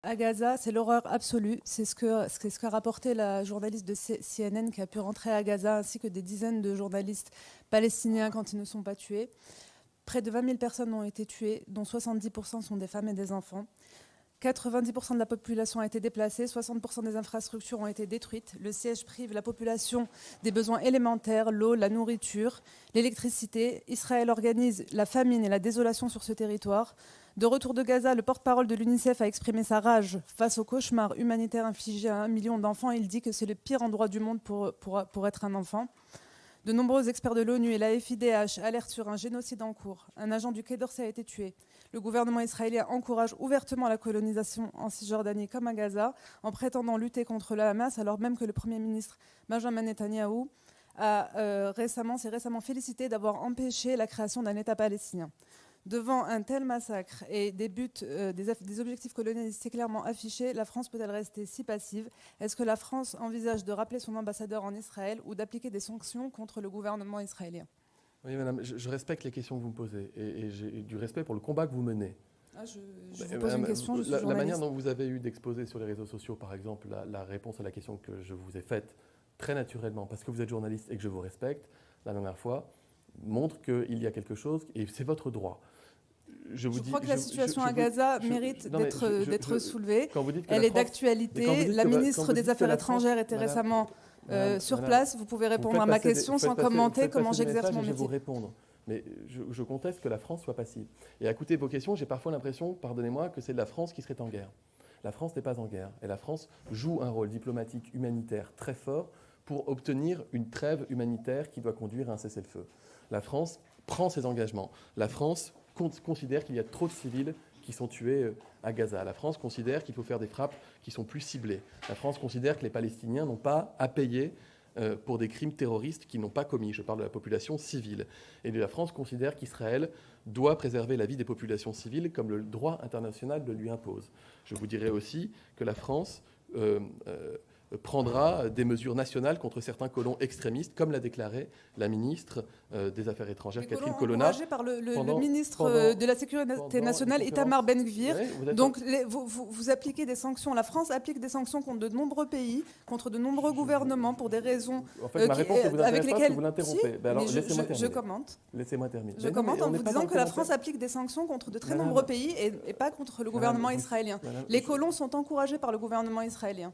À Gaza, c'est l'horreur absolue. C'est ce qu'a rapporté la journaliste de CNN qui a pu rentrer à Gaza, ainsi que des dizaines de journalistes palestiniens quand ils ne sont pas tués. Près de 20 000 personnes ont été tuées, dont 70% sont des femmes et des enfants. 90% de la population a été déplacée, 60% des infrastructures ont été détruites. Le siège prive la population des besoins élémentaires, l'eau, la nourriture, l'électricité. Israël organise la famine et la désolation sur ce territoire. De retour de Gaza, le porte-parole de l'UNICEF a exprimé sa rage face au cauchemar humanitaire infligé à 1 million d'enfants. Il dit que c'est le pire endroit du monde pour être un enfant. De nombreux experts de l'ONU et la FIDH alertent sur un génocide en cours. Un agent du Quai d'Orsay a été tué. Le gouvernement israélien encourage ouvertement la colonisation en Cisjordanie comme à Gaza, en prétendant lutter contre le Hamas, alors même que le Premier ministre Benjamin Netanyahou s'est récemment félicité d'avoir empêché la création d'un État palestinien. Devant un tel massacre et des buts, des objectifs colonialistes si clairement affichés, la France peut-elle rester si passive? Est-ce que la France envisage de rappeler son ambassadeur en Israël ou d'appliquer des sanctions contre le gouvernement israélien? Oui, madame, je respecte les questions que vous me posez et j'ai du respect pour le combat que vous menez. Je vous pose une question, je suis La journaliste. manière dont vous avez eu d'exposer sur les réseaux sociaux, par exemple, la réponse à la question que je vous ai faite, très naturellement, parce que vous êtes journaliste et que je vous respecte, la dernière fois, montre qu'il y a quelque chose, et c'est votre droit. Je crois que la situation à Gaza mérite d'être soulevée. Elle est d'actualité. La ministre des Affaires étrangères était récemment sur place. Vous pouvez répondre à ma question sans commenter comment j'exerce mon métier. Je vais vous répondre. Mais je conteste que la France soit passive. Et à écouter vos questions, j'ai parfois l'impression, pardonnez-moi, que c'est la France qui serait en guerre. La France n'est pas en guerre. Et la France joue un rôle diplomatique humanitaire très fort pour obtenir une trêve humanitaire qui doit conduire à un cessez-le-feu. La France prend ses engagements. La France considère qu'il y a trop de civils qui sont tués à Gaza. La France considère qu'il faut faire des frappes qui sont plus ciblées. La France considère que les Palestiniens n'ont pas à payer pour des crimes terroristes qu'ils n'ont pas commis. Je parle de la population civile. Et la France considère qu'Israël doit préserver la vie des populations civiles comme le droit international le lui impose. Je vous dirais aussi que la France prendra des mesures nationales contre certains colons extrémistes, comme l'a déclaré la ministre des Affaires étrangères, Catherine Colonna. Encouragés par le ministre de la Sécurité nationale, Itamar Ben-Gvir. Oui, donc vous appliquez des sanctions. La France applique des sanctions contre de nombreux pays, contre de nombreux gouvernements pour des raisons en fait, ma réponse ne vous intéresse pas, lesquelles vous l'interrompez. Si, alors, laissez-moi terminer. Je commente. Laissez-moi terminer. Je commente en vous disant que la France applique des sanctions contre de très nombreux pays et pas contre le gouvernement israélien. Les colons sont encouragés par le gouvernement israélien.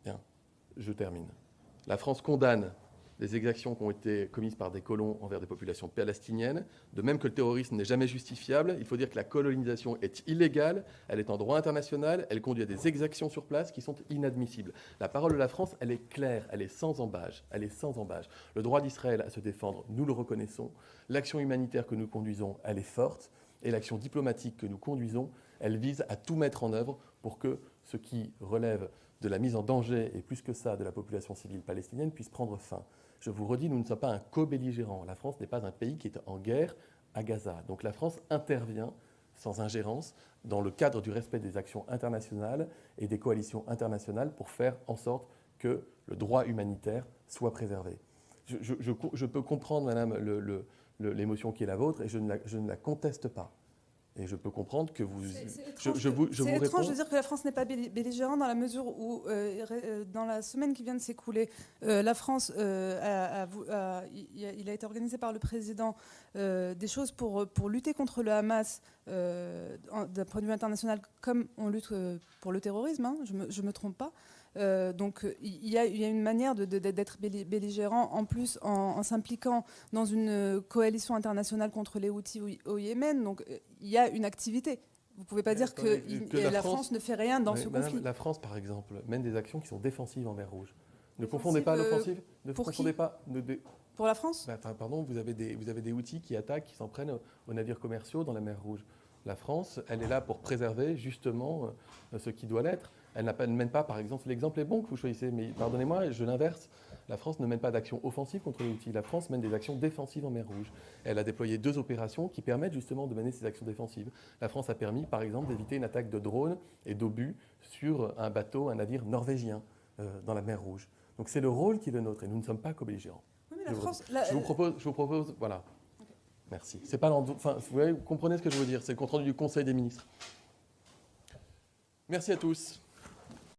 Bien, je termine. La France condamne les exactions qui ont été commises par des colons envers des populations palestiniennes. De même que le terrorisme n'est jamais justifiable, il faut dire que la colonisation est illégale, elle est en droit international, elle conduit à des exactions sur place qui sont inadmissibles. La parole de la France, elle est claire, elle est sans embâche, elle est sans embâche. Le droit d'Israël à se défendre, nous le reconnaissons. L'action humanitaire que nous conduisons, elle est forte. Et l'action diplomatique que nous conduisons, elle vise à tout mettre en œuvre pour que ce qui relève de la mise en danger, et plus que ça, de la population civile palestinienne, puisse prendre fin. Je vous redis, nous ne sommes pas un co-belligérant. La France n'est pas un pays qui est en guerre à Gaza. Donc la France intervient sans ingérence dans le cadre du respect des actions internationales et des coalitions internationales pour faire en sorte que le droit humanitaire soit préservé. Je peux comprendre, madame, l'émotion qui est la vôtre et je ne la conteste pas. Et je peux comprendre que vous... C'est étrange de dire que la France n'est pas belligérante dans la mesure où, dans la semaine qui vient de s'écouler, la France, il a été organisé par le président des choses pour lutter contre le Hamas d'un point de vue international, comme on lutte pour le terrorisme, hein, je me trompe pas. Donc il y a une manière d'être belligérant en plus en s'impliquant dans une coalition internationale contre les Houthis au Yémen. Donc il y a une activité. Vous ne pouvez pas dire que la France ne fait rien dans ce conflit. La France, par exemple, mène des actions qui sont défensives en mer Rouge. Ne confondez pas l'offensive. Ne confondez pas. Pour la France ? Pardon, vous avez des Houthis qui attaquent, qui s'en prennent aux navires commerciaux dans la mer Rouge. La France, elle est là pour préserver justement ce qui doit l'être. Elle ne mène pas, par exemple, l'exemple est bon que vous choisissez, mais pardonnez-moi, je l'inverse. La France ne mène pas d'action offensive contre les Houthis. La France mène des actions défensives en mer Rouge. Elle a déployé 2 opérations qui permettent justement de mener ces actions défensives. La France a permis, par exemple, d'éviter une attaque de drones et d'obus sur un bateau, un navire norvégien dans la mer Rouge. Donc c'est le rôle qui est le nôtre et nous ne sommes pas co-belligérants. Oui, je vous propose, voilà. Okay. Merci. C'est pas vous comprenez ce que je veux dire, c'est le compte rendu du Conseil des ministres. Merci à tous.